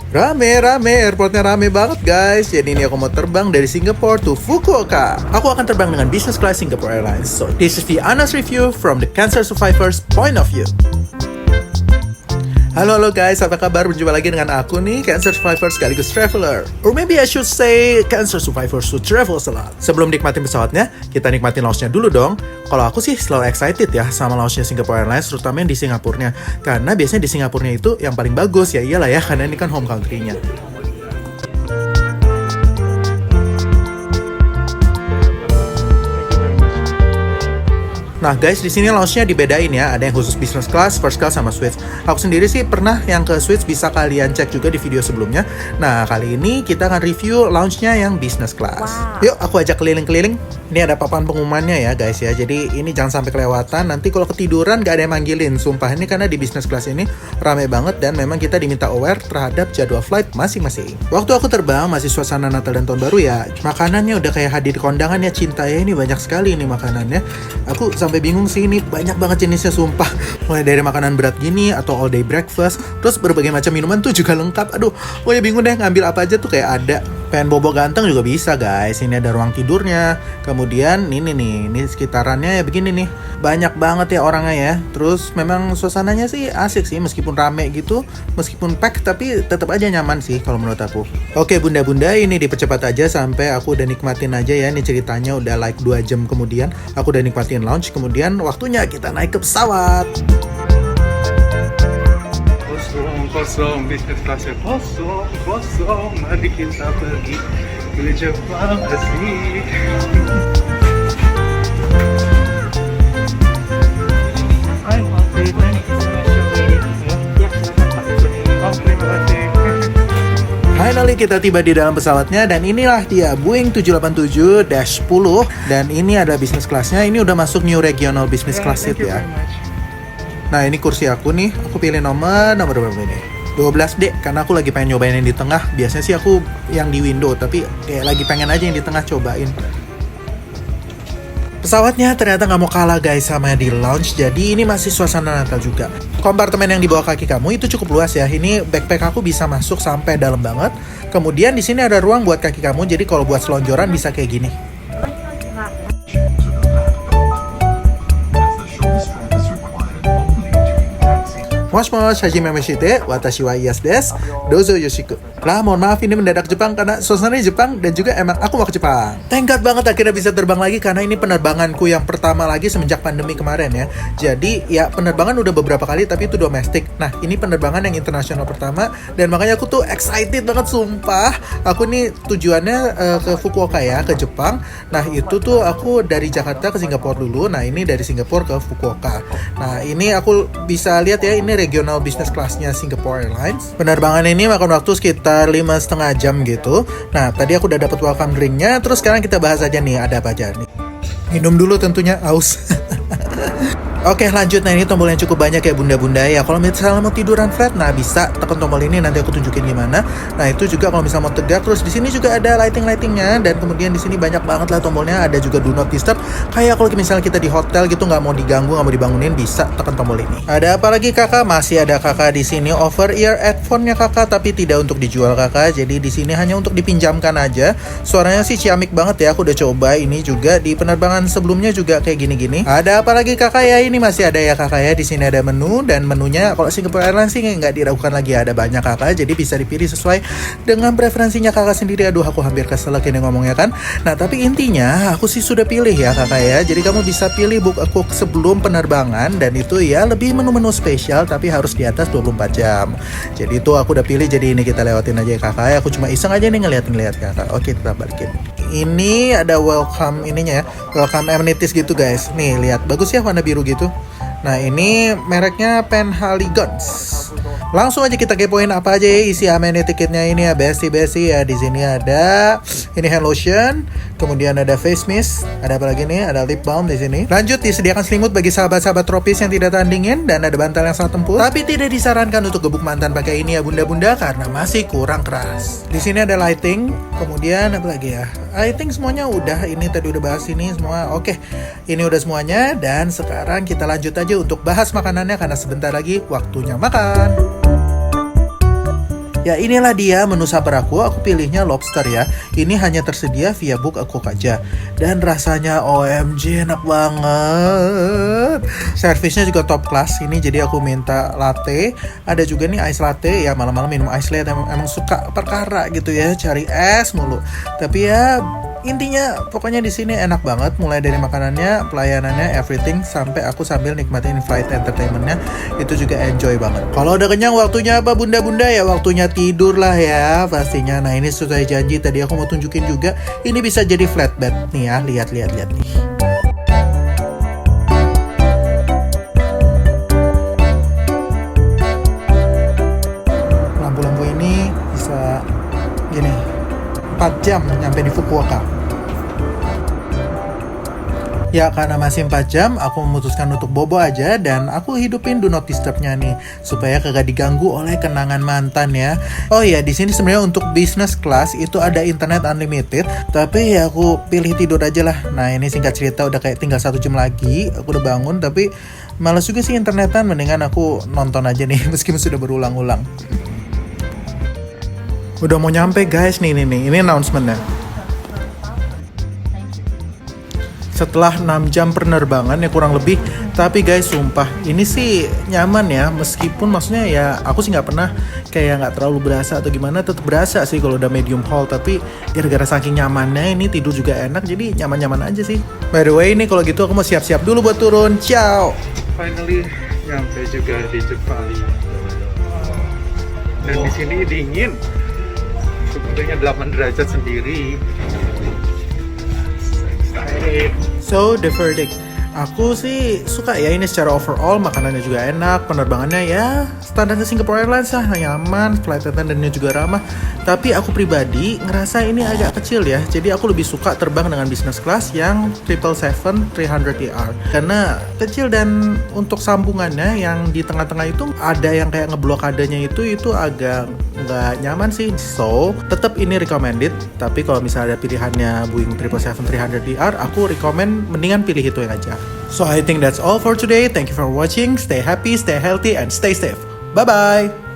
Rame, airportnya rame banget guys. Jadi ini aku mau terbang dari Singapore to Fukuoka. Aku akan terbang dengan business class Singapore Airlines. So this is the honest review from the cancer survivors point of view. Halo guys, apa kabar? Berjumpa lagi dengan aku nih, cancer survivor sekaligus traveler. Or maybe I should say cancer survivors who travel a lot. Sebelum nikmatin pesawatnya, kita nikmatin lounge-nya dulu dong. Kalau aku sih selalu excited ya sama lounge-nya Singapore Airlines, terutama yang di Singapurnya. Karena biasanya di Singapurnya itu yang paling bagus, ya iyalah ya, karena ini kan home country-nya. Nah guys, di sini lounge-nya dibedain ya. Ada yang khusus business class, first class, sama suites. Aku sendiri sih pernah yang ke suites, bisa kalian cek juga di video sebelumnya. Nah, kali ini kita akan review lounge-nya yang business class. Wow. Yuk, aku ajak keliling-keliling. Ini ada papan pengumumannya ya guys ya. Jadi ini jangan sampai kelewatan. Nanti kalau ketiduran gak ada yang manggilin. Sumpah, ini karena di business class ini rame banget dan memang kita diminta aware terhadap jadwal flight masing-masing. Waktu aku terbang masih suasana Natal dan Tahun Baru ya. Makanannya udah kayak hadir kondangan ya, cinta ya. Ini banyak sekali ini makanannya. Aku sampai bingung sih, ini banyak banget jenisnya sumpah. Mulai dari makanan berat gini atau all day breakfast, terus berbagai macam minuman tuh juga lengkap. Aduh, pokoknya bingung deh ngambil apa aja tuh kayak ada. Pengen bobo ganteng juga bisa guys. Ini ada ruang tidurnya. Kemudian ini sekitarannya ya begini nih. Banyak banget ya orangnya ya. Terus memang suasananya sih asik sih, meskipun rame gitu, meskipun pack tapi tetap aja nyaman sih kalau menurut aku. Oke bunda-bunda, ini dipercepat aja sampai aku udah nikmatin aja ya. Ini ceritanya udah like 2 jam kemudian aku udah nikmatin lounge. Kemudian waktunya kita naik ke pesawat. Kosong, bisnis kelasnya kosong, mari kita pergi ke Jepang asik. Finally kita tiba di dalam pesawatnya dan inilah dia Boeing 787-10 dan ini ada business classnya. Ini udah masuk new regional business class seat ya. Nah ini kursi aku nih, aku pilih nomor berapa ini? 12D, karena aku lagi pengen nyobain yang di tengah. Biasanya sih aku yang di window, tapi kayak lagi pengen aja yang di tengah cobain. Pesawatnya ternyata nggak mau kalah guys sama di lounge, jadi ini masih suasana Natal juga. Kompartemen yang di bawah kaki kamu itu cukup luas ya. Ini backpack aku bisa masuk sampai dalam banget. Kemudian di sini ada ruang buat kaki kamu, jadi kalau buat selonjoran bisa kayak gini. Mosh, hajime mashite, watashi wa Iyas desu, dozo yoshiku. Lah, mohon maaf ini mendadak Jepang karena suasananya Jepang dan juga emang aku mau ke Jepang. Thank God banget akhirnya bisa terbang lagi karena ini penerbanganku yang pertama lagi semenjak pandemi kemarin ya. Jadi ya penerbangan udah beberapa kali tapi itu domestik. Nah, ini penerbangan yang internasional pertama dan makanya aku tuh excited banget sumpah. Aku nih tujuannya ke Fukuoka ya, ke Jepang. Nah, itu tuh aku dari Jakarta ke Singapura dulu. Nah, ini dari Singapura ke Fukuoka. Nah, ini aku bisa lihat ya, ini regional business class-nya Singapore Airlines. Penerbangan ini makan waktu sekitar 5,5 jam gitu. Nah, tadi aku udah dapat welcome drink-nya. Terus sekarang kita bahas aja nih, ada apa aja nih. Minum dulu tentunya, aus. Oke lanjut, nah ini tombol yang cukup banyak ya bunda-bunda ya. Kalau misalnya mau tiduran flat, nah bisa tekan tombol ini, nanti aku tunjukin gimana. Nah itu juga kalau misalnya mau tegak. Terus di sini juga ada lighting-lightingnya dan kemudian di sini banyak banget lah tombolnya. Ada juga do not disturb. Kayak kalau misalnya kita di hotel gitu nggak mau diganggu, nggak mau dibangunin, bisa tekan tombol ini. Ada apa lagi kakak? Masih ada kakak di sini over ear headphone-nya kakak, tapi tidak untuk dijual kakak. Jadi di sini hanya untuk dipinjamkan aja. Suaranya sih ciamik banget ya. Aku udah coba ini juga di penerbangan sebelumnya juga kayak gini-gini. Ada apa lagi kakak ya? Ini masih ada ya kakak ya. Di sini ada menu dan menunya kalau Singapore Airlines sih nggak diragukan lagi, ada banyak kakak, jadi bisa dipilih sesuai dengan preferensinya kakak sendiri. Aduh aku hampir keselak ini ngomongnya kan. Nah tapi intinya aku sih sudah pilih ya kakak ya. Jadi kamu bisa pilih book aku sebelum penerbangan dan itu ya lebih menu-menu spesial tapi harus di atas 24 jam. Jadi itu aku udah pilih, jadi ini kita lewatin aja ya kakak ya. Aku cuma iseng aja nih ngeliat kakak. Oke kita balikin. Ini ada welcome ininya ya, welcome amenities gitu guys. Nih lihat, bagus ya warna biru gitu. Nah ini mereknya Penhaligons. Langsung aja kita kepoin apa aja ya isi amenity kitnya ini ya, besti ya. Di sini ada ini hand lotion, kemudian ada face mist, ada apa lagi nih? Ada lip balm di sini. Lanjut, disediakan selimut bagi sahabat-sahabat tropis yang tidak tahan dingin dan ada bantal yang sangat empuk. Tapi tidak disarankan untuk gebuk mantan pakai ini ya bunda-bunda karena masih kurang keras. Di sini ada lighting, kemudian apa lagi ya? I think semuanya udah, ini tadi udah bahas ini semua. Oke, ini udah semuanya dan sekarang kita lanjut aja untuk bahas makanannya karena sebentar lagi waktunya makan. Ya inilah dia menu supper aku pilihnya lobster ya. Ini hanya tersedia via book aku aja. Dan rasanya OMG enak banget. Servisnya juga top class. Ini jadi aku minta latte. Ada juga nih ice latte ya, malam-malam minum ice latte emang suka perkara gitu ya, cari es mulu. Tapi ya intinya pokoknya di sini enak banget, mulai dari makanannya, pelayanannya, everything, sampai aku sambil nikmatin flight entertainmentnya itu juga enjoy banget. Kalau udah kenyang waktunya apa bunda-bunda ya, waktunya tidur lah ya pastinya. Nah ini sesuai janji tadi aku mau tunjukin juga, ini bisa jadi flatbed nih ya, lihat nih. Lampu-lampu ini bisa gini 4 jam nyampe di Fukuoka. Ya karena masih 4 jam, aku memutuskan untuk bobo aja dan aku hidupin do not disturb-nya nih supaya kagak diganggu oleh kenangan mantan ya. Oh iya, di sini sebenarnya untuk business class itu ada internet unlimited, tapi ya aku pilih tidur aja lah. Nah ini singkat cerita udah kayak tinggal 1 jam lagi, aku udah bangun tapi malas juga sih internetan, mendingan aku nonton aja nih meskipun sudah berulang-ulang. Udah mau nyampe guys, nih ini announcement-nya. Setelah 6 jam penerbangan ya kurang lebih, tapi guys sumpah ini sih nyaman ya, meskipun maksudnya ya aku sih nggak pernah kayak nggak terlalu berasa atau gimana, tetap berasa sih kalau udah medium haul, tapi gara-gara saking nyamannya ini tidur juga enak, jadi nyaman-nyaman aja sih. By the way ini kalau gitu aku mau siap-siap dulu buat turun, ciao. Finally nyampe juga di Jepang. Dan di sini dingin. Sebetulnya 8 derajat sendiri. So the verdict, aku sih suka ya ini secara overall, makanannya juga enak, penerbangannya ya standarnya Singapore Airlines lah, nyaman, flight attendant-nya juga ramah. Tapi aku pribadi ngerasa ini agak kecil ya, jadi aku lebih suka terbang dengan business class yang 777-300ER karena kecil, dan untuk sambungannya yang di tengah-tengah itu ada yang kayak ngeblokadenya itu agak nggak nyaman sih. So tetap ini recommended, tapi kalau misalnya ada pilihannya Boeing 777-300ER, aku recommend mendingan pilih itu yang aja. So I think that's all for today. Thank you for watching. Stay happy, stay healthy, and stay safe. Bye bye.